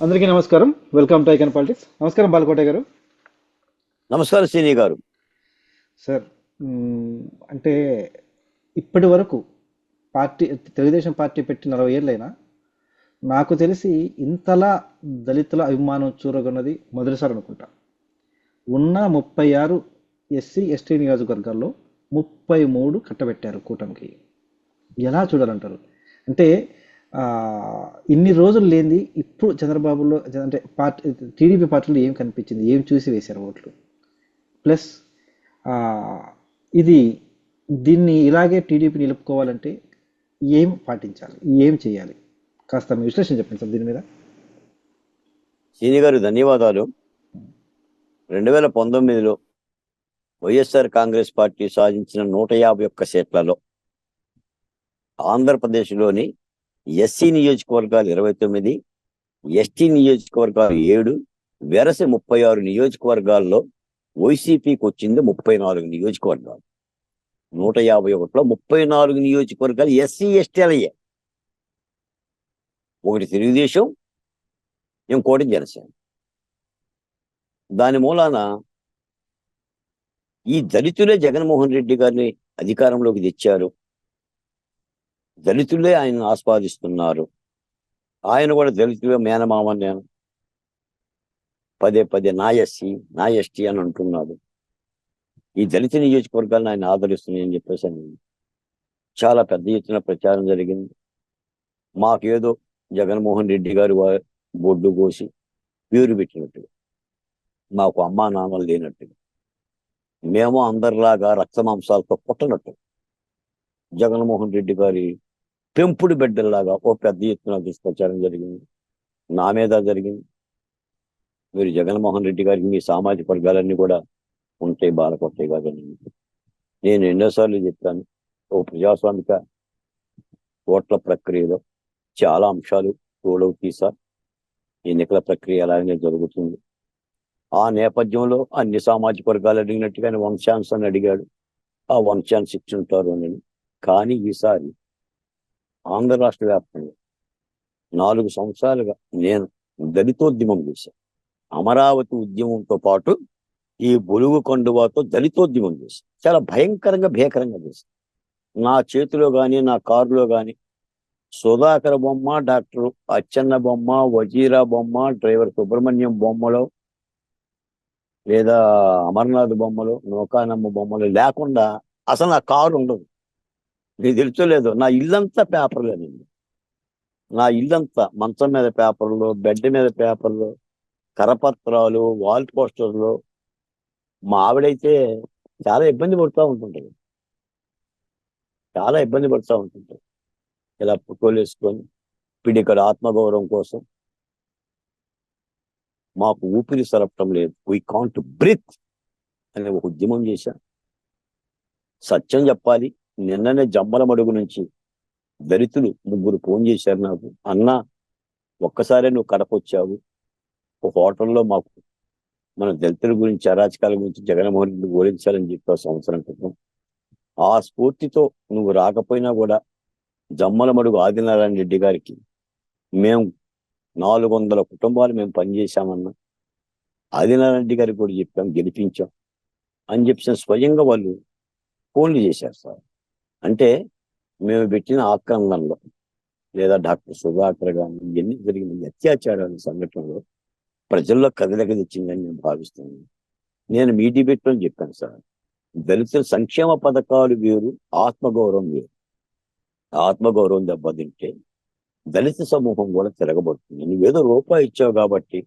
అందరికీ నమస్కారం. Welcome to icon politics. నమస్కారం బాలకోట గారు. నమస్కారం శ్రీని గారు. సార్, మ్, అంటే ఇప్పటి వరకు పార్టీ తెలుగుదేశం పార్టీ పెట్టి 40 ఏళ్ళైనా నాకు తెలిసి ఇంతలా దళితుల అభిమానం చూరగొన్నది మొదటిసారి అనుకుంటా. ఉన్న 36 ఎస్సీ ఎస్టీ నియోజకవర్గాల్లో 33 కట్టబెట్టారు కూటమికి. ఎలా చూడాలంటారు? అంటే ఆ, ఇన్ని రోజులు లేనిది ఇప్పుడు చంద్రబాబులో అంటే పార్టీ టీడీపీ పార్టీలో ఏం కనిపించింది, ఏం చూసి వేశారు ఓట్లు? ప్లస్ ఆ, ఇది దీన్ని ఇలాగే టీడీపీ నిలుపుకోవాలంటే ఏం పాటించాలి, ఏం చేయాలి? కాస్త మీ విశ్లేషణ చెప్పండి సార్ దీని మీద. శ్రీని గారు ధన్యవాదాలు. 2019లో వైఎస్ఆర్ కాంగ్రెస్ పార్టీ సాధించిన 151 సీట్లలో ఆంధ్రప్రదేశ్లోని ఎస్సీ నియోజకవర్గాలు 29, ఎస్టీ నియోజకవర్గాలు 7, వెరసి 36 నియోజకవర్గాల్లో వైసీపీకి వచ్చింది 34 నియోజకవర్గాలు. 151లో 34 నియోజకవర్గాలు ఎస్సీ ఎస్టీలయ్యే. ఒకటి తెలుగుదేశం, ఇంకోటి జనసేన. దాని మూలాన ఈ దళితులే జగన్మోహన్ రెడ్డి గారిని అధికారంలోకి తెచ్చారు. దళితులే ఆయన ఆస్వాదిస్తున్నారు. ఆయన కూడా దళితులే మేనమామ, నేను పదే పదే నా ఎస్సీ నా ఎస్టీ అని అంటున్నాడు. ఈ దళిత నియోజకవర్గాలను ఆయన ఆదరిస్తున్నాయని చెప్పేసి అని చాలా పెద్ద ఎత్తున ప్రచారం జరిగింది. మాకేదో జగన్మోహన్ రెడ్డి గారు బొడ్డు కోసి పేరు పెట్టినట్టుగా, మాకు అమ్మా నాన్నలు లేనట్టుగా, మేము అందరిలాగా రక్తమాంసాలతో పుట్టనట్టు, జగన్మోహన్ రెడ్డి గారి పెంపుడు బిడ్డల్లాగా ఓ పెద్ద ఎత్తున దుష్ప్రచారం జరిగింది. నా మీద జరిగింది. మీరు జగన్మోహన్ రెడ్డి గారికి మీ సామాజిక వర్గాలన్నీ కూడా ఉంటాయి, బాలకొట్టాయి కాదని నేను ఎన్నోసార్లు చెప్పాను. ఓ ప్రజాస్వామిక ఓట్ల ప్రక్రియలో చాలా అంశాలు తోడవుతాయి సార్. ఎన్నికల ప్రక్రియ అలాగే జరుగుతుంది. ఆ నేపథ్యంలో అన్ని సామాజిక వర్గాలు అడిగినట్టుగానే 1 ఛాన్స్ అని అడిగాడు. ఆ 1 ఛాన్స్ ఇచ్చుంటారు అని. కానీ ఈసారి ఆంధ్ర రాష్ట్ర వ్యాప్తంగా 4 సంవత్సరాలుగా నేను దళితోద్యమం చేశాను. అమరావతి ఉద్యమంతో పాటు ఈ బొలుగు కండువాతో దళితోద్యమం చేశాను. చాలా భయంకరంగా భీకరంగా చేశాను. నా చేతిలో కానీ నా కారులో కానీ సుధాకర్ బొమ్మ, డాక్టర్ అచ్చెన్న బొమ్మ, వజీరా బొమ్మ, డ్రైవర్ సుబ్రహ్మణ్యం బొమ్మలో లేదా అమర్నాథ్ బొమ్మలు, నౌకానమ్మ బొమ్మలు లేకుండా అసలు నా కారు ఉండదు. నీకు తెలుసో లేదో, నా ఇల్లంతా పేపర్లేనండి. నా ఇల్లంతా మంచం మీద పేపర్లు, బెడ్ మీద పేపర్లు, కరపత్రాలు, వాల్ పోస్టర్లు. మా ఆవిడైతే చాలా ఇబ్బంది పడుతూ ఉంటుంటుంది. చాలా ఇబ్బంది పడుతూ ఉంటుంటుంది. ఇలా ఫోటోలు వేసుకొని పిడికడ ఆత్మగౌరవం కోసం మాకు ఊపిరి సరపటం లేదు, వీ కాంట్ బ్రీత్ అనే ఒక ఉద్యమం చేశాను. సత్యం చెప్పాలి, నిన్ననే జమ్మల మడుగు నుంచి దళితులు 3 ఫోన్ చేశారు నాకు. అన్నా, ఒక్కసారే నువ్వు కడపొచ్చావు, ఒక హోటల్లో మాకు మన దళితుల గురించి, అరాచకాల గురించి జగన్మోహన్ రెడ్డి ఓడించాలని చెప్పావు సంవత్సరం క్రితం. ఆ స్ఫూర్తితో నువ్వు రాకపోయినా కూడా జమ్మల మడుగు ఆదినారాయణ రెడ్డి గారికి మేము 400 కుటుంబాలు మేము పనిచేశామన్నా, ఆదినారాయణ రెడ్డి గారికి కూడా చెప్పాం, గెలిపించాం అని చెప్పి స్వయంగా వాళ్ళు ఫోన్లు చేశారు సార్. అంటే మేము పెట్టిన ఆక్రమణలో లేదా డాక్టర్ సుధాకర్ గాని ఎన్ని జరిగిన అత్యాచారాల సంఘటనలో ప్రజల్లో కదలిక తెచ్చిందని నేను భావిస్తున్నాను. నేను మీ డిబేట్లో చెప్పాను సార్, దళితుల సంక్షేమ పథకాలు వేరు, ఆత్మగౌరవం వేరు. ఆత్మగౌరవం దెబ్బతింటే దళిత సమూహం కూడా తిరగబడుతుంది. నువ్వేదో రూపాయి ఇచ్చావు కాబట్టి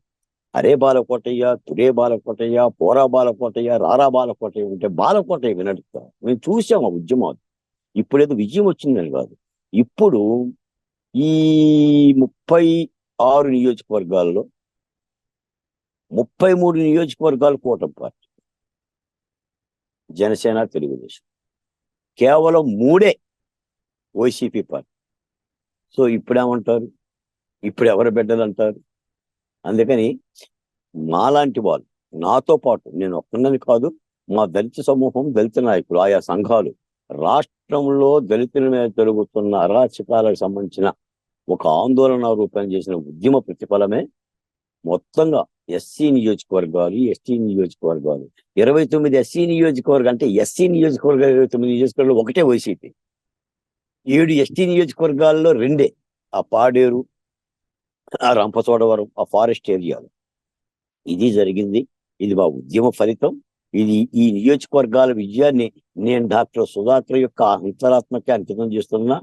అరే బాలకోటయ్య, తురే బాలకోటయ్య, పోరా బాలకోటయ్య, రారా బాలకోటయ్య ఉంటే బాలకోటయ్య వినడుతా. మేము చూసాం ఆ ఉద్యమాలు. ఇప్పుడేదో విజయం వచ్చిందని కాదు. ఇప్పుడు ఈ 36 నియోజకవర్గాల్లో 33 నియోజకవర్గాలు కూటమి పార్టీ, జనసేన, తెలుగుదేశం. కేవలం 3 వైసీపీ పార్టీ. సో ఇప్పుడేమంటారు? ఇప్పుడు ఎవరి బిడ్డలు అంటారు? అందుకని మాలాంటి వాళ్ళు, నాతో పాటు నేను ఒక్కనని కాదు, మా దళిత సమూహం, దళిత నాయకులు, ఆయా సంఘాలు రాష్ట్రంలో దళితుల మీద జరుగుతున్న అరాచకాలకు సంబంధించిన ఒక ఆందోళన రూపం చేసిన ఉద్యమ ప్రతిఫలమే మొత్తంగా ఎస్సీ నియోజకవర్గాలు, ఎస్టీ నియోజకవర్గాలు, 29 ఎస్సీ నియోజకవర్గాలు, అంటే ఎస్సీ నియోజకవర్గాలు 29 నియోజకవర్గాలు ఒకటే వైసీపీ, 7 ఎస్టీ నియోజకవర్గాల్లో 2, ఆ పాడేరు, ఆ రంపచోడవరం, ఆ ఫారెస్ట్ ఏరియాలు. ఇది జరిగింది. ఇది మా ఉద్యమ ఫలితం. ఇది ఈ నియోజకవర్గాల విజయాన్ని నేను డాక్టర్ సుధాకర్ యొక్క అంతరాత్మకి అంకితం చేస్తున్నా.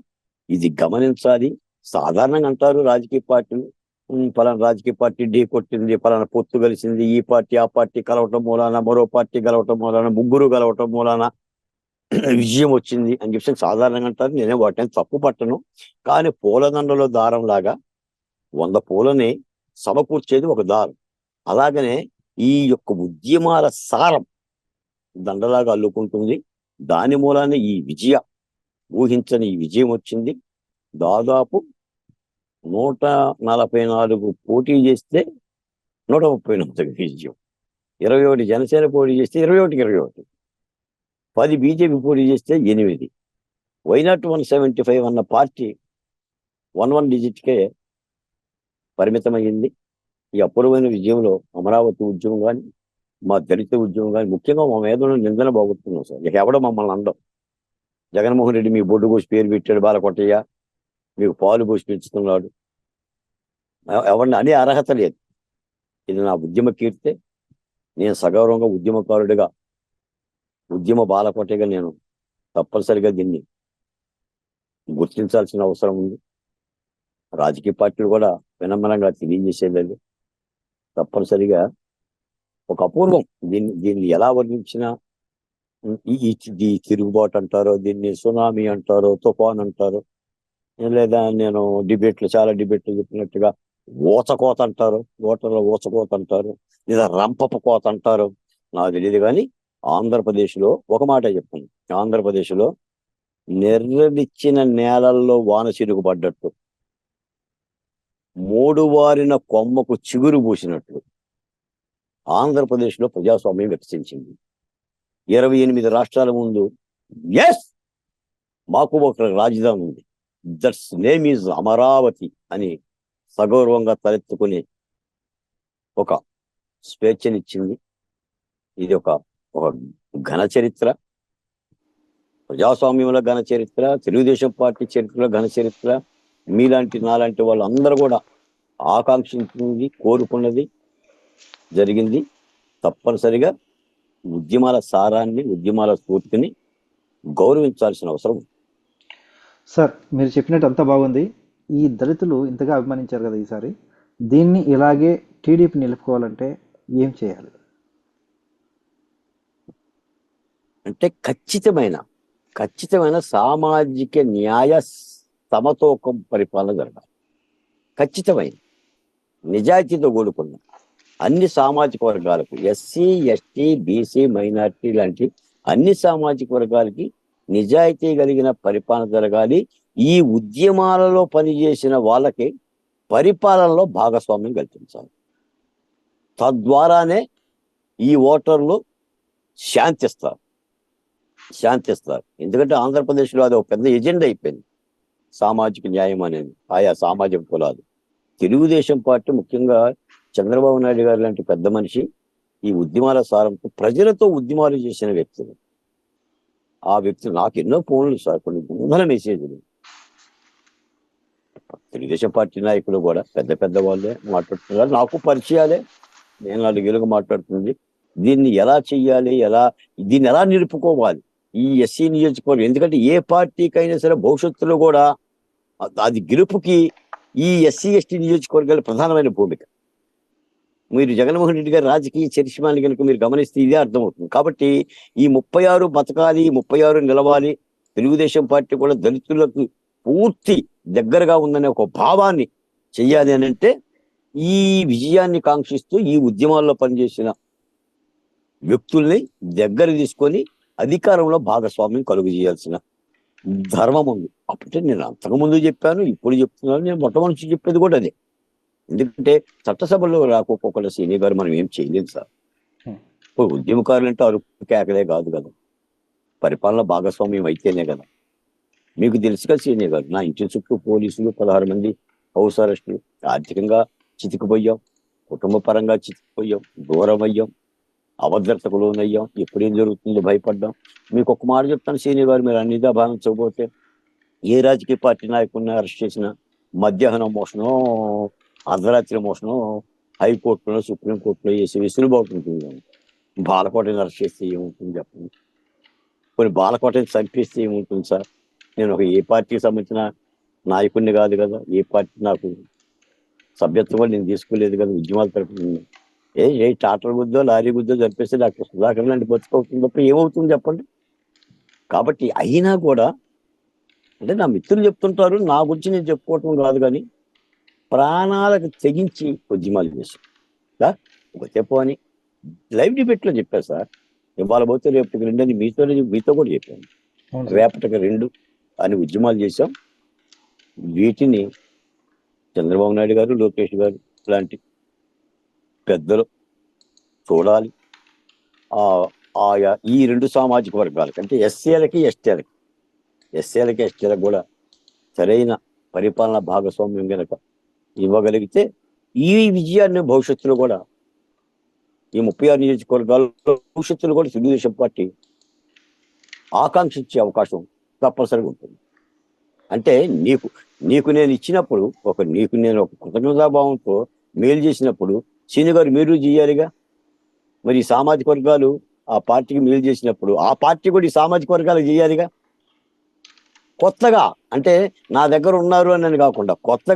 ఇది గమనించాలి. సాధారణంగా అంటారు రాజకీయ పార్టీలు, పలానా రాజకీయ పార్టీ ఢీ కొట్టింది, పలానా పొత్తు కలిసింది, ఈ పార్టీ ఆ పార్టీ కలవటం మూలాన, మరో పార్టీ కలవటం మూలాన, ముగ్గురు కలవటం మూలాన విజయం వచ్చింది అని చెప్పి సాధారణంగా అంటారు. నేనే వాటిని తప్పు పట్టను. కానీ పూలదండలో దారం లాగా 100 పూలని సమకూర్చేది ఒక దారం. అలాగనే ఈ యొక్క ఉద్యమాల సారం దండలాగా అల్లుకుంటుంది. దాని మూలానే ఈ ఊహించని ఈ విజయం వచ్చింది. దాదాపు 144 పోటీ చేస్తే 134 విజయం, 21 జనసేన పోటీ చేస్తే 21కి 21, 10 బీజేపీ పోటీ చేస్తే 8. వైనాట్ 175 అన్న పార్టీ 11 డిజిట్కే పరిమితమైంది. ఈ అపూర్వమైన విజయంలో అమరావతి ఉద్యమం కానీ, మా దళిత ఉద్యమం కానీ, ముఖ్యంగా మా మీద ఉన్న నిందన బాగుతున్నాం సార్. ఇక ఎవడో మమ్మల్ని అందం, జగన్మోహన్ రెడ్డి మీ బొడ్డు పోసి పేరు పెట్టాడు, బాలకొట్టయ్య మీకు పాలు పోసి పెంచుతున్నాడు, ఎవరిని అనే అర్హత లేదు. ఇది నా ఉద్యమ కీర్తే. నేను సగౌరవంగా ఉద్యమకారుడిగా, ఉద్యమ బాలకొట్టయ్యగా నేను తప్పనిసరిగా దీన్ని గుర్తించాల్సిన అవసరం ఉంది. రాజకీయ పార్టీలు కూడా వినమ్రంగా తెలియజేసేది తప్పనిసరిగా ఒక అపూర్వం. దీన్ని ఎలా వర్ణించినా, ఈ తిరుగుబాటు అంటారో, దీన్ని సునామీ అంటారో, తుఫాన్ అంటారు, లేదా నేను చాలా డిబేట్లు చెప్పినట్టుగా ఊచకోత అంటారు, ఓటర్ల ఊచకోత అంటారు, లేదా రంపపు కోత అంటారు, నాకు తెలియదు. కానీ ఆంధ్రప్రదేశ్లో ఒక మాట చెప్పండి, ఆంధ్రప్రదేశ్లో నెర్రడిచ్చిన నేలల్లో వాన చిరుగు పడ్డట్టు, మూడువారిన కొమ్మకు చిగురు పూసినట్లు ఆంధ్రప్రదేశ్లో ప్రజాస్వామ్యం వికసించింది. 28 రాష్ట్రాల ముందు ఎస్ మాకు ఒక రాజధాని ఉంది, దట్స్ నేమ్ ఈజ్ అమరావతి అని సగౌరవంగా తలెత్తుకుని ఒక స్వేచ్ఛనిచ్చింది. ఇది ఒక ఘన చరిత్ర, ప్రజాస్వామ్యంలో ఘన చరిత్ర, తెలుగుదేశం పార్టీ చరిత్రలో ఘన చరిత్ర. మీలాంటి నాలాంటి వాళ్ళు అందరూ కూడా ఆకాంక్షించింది, కోరుకున్నది జరిగింది. తప్పనిసరిగా ఉద్యమాల సారాన్ని, ఉద్యమాల స్ఫూర్తిని గౌరవించాల్సిన అవసరం. సార్ మీరు చెప్పినట్టు అంతా బాగుంది. ఈ దళితులు ఇంతగా అభిమానించారు కదా ఈసారి, దీన్ని ఇలాగే టీడీపీ నిలుపుకోవాలంటే ఏం చేయాలి? అంటే ఖచ్చితమైన సామాజిక న్యాయ సమతూకం పరిపాలన జరగాలి. ఖచ్చితమైన నిజాయితీతో కూడుకున్న అన్ని సామాజిక వర్గాలకు, ఎస్సీ, ఎస్టీ, బీసీ, మైనార్టీ లాంటి అన్ని సామాజిక వర్గాలకి నిజాయితీ కలిగిన పరిపాలన జరగాలి. ఈ ఉద్యమాలలో పనిచేసిన వాళ్ళకి పరిపాలనలో భాగస్వామ్యం కల్పించాలి. తద్వారానే ఈ ఓటర్లు శాంతిస్తారు. ఎందుకంటే ఆంధ్రప్రదేశ్లో అది ఒక పెద్ద ఎజెండా అయిపోయింది, సామాజిక న్యాయం అనేది. ఆయా సామాజిక కులాలు, తెలుగుదేశం పార్టీ ముఖ్యంగా చంద్రబాబు నాయుడు గారు లాంటి పెద్ద మనిషి ఈ ఉద్యమాల సారంతో ప్రజలతో ఉద్యమాలు చేసిన వ్యక్తులు. ఆ వ్యక్తులు నాకు ఎన్నో ఫోన్లు సార్, కొన్ని వందల మెసేజ్లు. తెలుగుదేశం పార్టీ నాయకులు కూడా పెద్ద వాళ్ళే మాట్లాడుతున్నారు, నాకు పరిచయాలే. నేను 4 ఏళ్ళుగా మాట్లాడుతుంది. దీన్ని ఎలా చెయ్యాలి, దీన్ని ఎలా నిలుపుకోవాలి ఈ ఎస్సీ నియోజకవర్గం. ఎందుకంటే ఏ పార్టీకైనా సరే భవిష్యత్తులో కూడా అది గెలుపుకి ఈ ఎస్సీ ఎస్టీ నియోజకవర్గాలు ప్రధానమైన భూమిక. మీరు జగన్మోహన్ రెడ్డి గారి రాజకీయ చరిష్మాని కనుక మీరు గమనిస్తే ఇదే అర్థమవుతుంది. కాబట్టి ఈ 36 బతకాలి, 36 నిలవాలి. తెలుగుదేశం పార్టీ కూడా దళితులకు పూర్తి దగ్గరగా ఉందనే ఒక భావాన్ని చెయ్యాలి అని అంటే, ఈ విజయాన్ని కాంక్షిస్తూ ఈ ఉద్యమాల్లో పనిచేసిన వ్యక్తుల్ని దగ్గర తీసుకొని అధికారంలో భాగస్వామ్యం కలుగు చేయాల్సిన ధర్మం ఉంది. అప్పుడే నేను అంతకుముందు చెప్పాను, ఇప్పుడు చెప్తున్నాను. నేను మొట్టమొదటి చెప్పేది కూడా అదే. ఎందుకంటే చట్టసభలో రాకపోకల సీనియర్ గారు మనం ఏం చేయలేదు సార్. ఉద్యమకారులు అంటే అరుపు కేకలే కాదు కదా, పరిపాలన భాగస్వామ్యం అయితేనే కదా. మీకు తెలుసుగా సీనియర్ గారు, నా ఇంటి చుట్టూ పోలీసులు 16 మంది హౌస్ అరెస్టులు, ఆర్థికంగా చితికిపోయాం. కుటుంబ పరంగా చిక్కిపోయాం, దూరం అయ్యాం, అభద్రతకు లోనయ్యాం, ఎప్పుడేం జరుగుతుందో భయపడ్డాం. మీకు ఒక మాట చెప్తాను సీనియర్ గారు, మీరు అన్నిదా భావించకపోతే, ఏ రాజకీయ పార్టీ నాయకుడిని అరెస్ట్ చేసినా మధ్యాహ్నం మోసనో, అర్ధరాత్రి మోసనో హైకోర్టులో సుప్రీంకోర్టులో వేసి విసులుబాటు ఉంటుంది. బాలకోటని అరెస్ట్ చేస్తే ఏముంటుంది చెప్పండి. కొన్ని బాలకోటని చంపేస్తే ఏముంటుంది సార్? నేను ఒక ఏ పార్టీకి సంబంధించిన నాయకుడిని కాదు కదా, ఏ పార్టీ నాకు సభ్యత్వం కూడా నేను తీసుకోలేదు కదా, ఉద్యమాలు తరపున ఏ టాటర్ గుద్దో లారీ గుద్దో చంపేస్తే డాక్టర్ సుధాకర్ లాంటి బతుకవుతుంది తప్ప ఏమవుతుంది చెప్పండి. కాబట్టి అయినా కూడా అంటే నా మిత్రులు చెప్తుంటారు, నా గురించి నేను చెప్పుకోవటం కాదు, కానీ ప్రాణాలకు తెగించి ఉద్యమాలు చేశాం సార్. ఒక చెప్పు అని లైవ్ డిబేట్లో చెప్పారు సార్, ఇవాళ పోతే రేపటికి రెండు అని మీతో కూడా చెప్పాను. అవును సార్. రేపటికి రెండు అని ఉద్యమాలు చేశాం. వీటిని చంద్రబాబు నాయుడు గారు, లోకేష్ గారు లాంటి పెద్దలు చూడాలి. ఆయా ఈ రెండు సామాజిక వర్గాలకి అంటే ఎస్సీలకి ఎస్టీలకు కూడా సరైన పరిపాలన భాగస్వామ్యం కనుక ఇవ్వగలిగితే ఈ విజయాన్ని భవిష్యత్తులో కూడా ఈ 36 నియోజకవర్గాల్లో భవిష్యత్తులో కూడా తెలుగుదేశం పార్టీ ఆకాంక్షించే అవకాశం తప్పనిసరిగా ఉంటుంది. అంటే నీకు నేను ఇచ్చినప్పుడు నీకు నేను ఒక కృతజ్ఞతాభావంతో మేలు చేసినప్పుడు సీని గారు మీరు చేయాలిగా. మరి ఈ సామాజిక వర్గాలు ఆ పార్టీకి మేలు చేసినప్పుడు ఆ పార్టీ కూడా ఈ సామాజిక వర్గాలకు చేయాలిగా. కొత్తగా అంటే నా దగ్గర ఉన్నారు అని కాకుండా కొత్త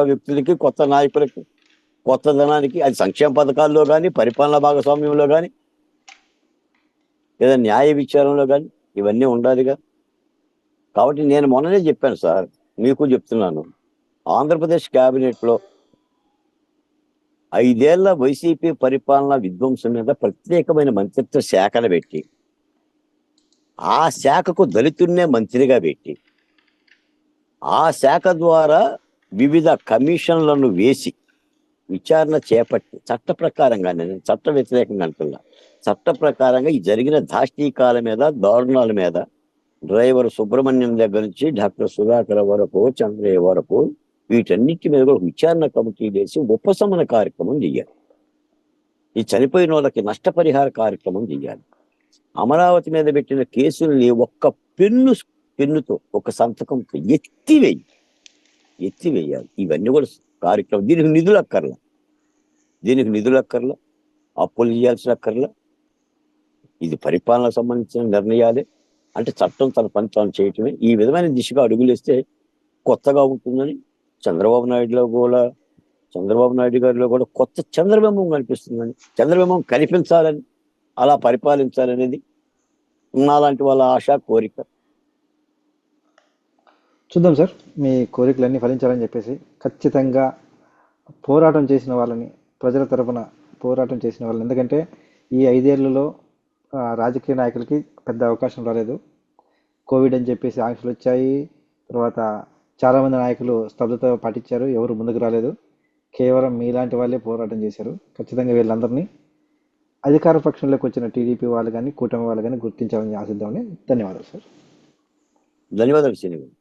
వ్యక్తులకి, కొత్త నాయకులకి, కొత్త ధనానికి, అది సంక్షేమ పథకాల్లో కానీ, పరిపాలనా భాగస్వామ్యంలో కానీ, లేదా న్యాయ విచారణలో కానీ ఇవన్నీ ఉండాలిగా. కాబట్టి నేను మొన్ననే చెప్పాను సార్, మీకు చెప్తున్నాను, ఆంధ్రప్రదేశ్ క్యాబినెట్లో 5 ఏళ్ల వైసీపీ పరిపాలన విధ్వంసం మీద ప్రత్యేకమైన మంత్రిత్వ శాఖను పెట్టి ఆ శాఖకు దళితున్నే మంత్రిగా పెట్టి ఆ శాఖ ద్వారా వివిధ కమిషన్లను వేసి విచారణ చేపట్టి చట్ట ప్రకారంగా, నేను చట్ట వ్యతిరేకంగా అంటున్నా, చట్ట ప్రకారంగా ఈ జరిగిన దాష్టీకాల మీద, దారుణాల మీద డ్రైవర్ సుబ్రహ్మణ్యం దగ్గర నుంచి డాక్టర్ సుధాకర్ వరకు, చంద్రయ్య వరకు, వీటన్నిటి మీద కూడా విచారణ కమిటీ వేసి ఉపశమన కార్యక్రమం చేయాలి. ఈ చనిపోయిన వాళ్ళకి నష్టపరిహార కార్యక్రమం చేయాలి. అమరావతి మీద పెట్టిన కేసుల్ని ఒక్క పెన్నుతో ఒక సంతకంతో ఎత్తివేయాలి. ఇవన్నీ కూడా కార్యక్రమం. దీనికి నిధులు అక్కర్లా, అప్పులు చేయాల్సిన అక్కర్లా. ఇది పరిపాలనకు సంబంధించిన నిర్ణయాలే. అంటే చట్టం తన పని తాను చేయటమే. ఈ విధమైన దిశగా అడుగులేస్తే కొత్తగా ఉంటుందని చంద్రబాబు నాయుడు గారిలో కూడా కొత్త చంద్రబింబం కనిపిస్తుందని, చంద్రబింబం కనిపించాలని, అలా పరిపాలించాలనేది నాలాంటి వాళ్ళ ఆశ, కోరిక. చూద్దాం సార్, మీ కోరికలన్నీ ఫలించాలని చెప్పేసి ఖచ్చితంగా పోరాటం చేసిన వాళ్ళని, ప్రజల తరపున పోరాటం చేసిన వాళ్ళని, ఎందుకంటే ఈ 5 ఏళ్లలో రాజకీయ నాయకులకి పెద్ద అవకాశం రాలేదు. కోవిడ్ అని చెప్పేసి ఆంక్షలు వచ్చాయి. తర్వాత చాలామంది నాయకులు స్తబ్దత పాటించారు, ఎవరు ముందుకు రాలేదు. కేవలం మీలాంటి వాళ్ళే పోరాటం చేశారు. ఖచ్చితంగా వీళ్ళందరినీ అధికార పక్షంలోకి వచ్చిన టీడీపీ వాళ్ళు కానీ, కూటమి వాళ్ళు కానీ గుర్తించాలని ఆశిద్దామని. ధన్యవాదాలు సార్. ధన్యవాదాలు శ్రీనివాస్.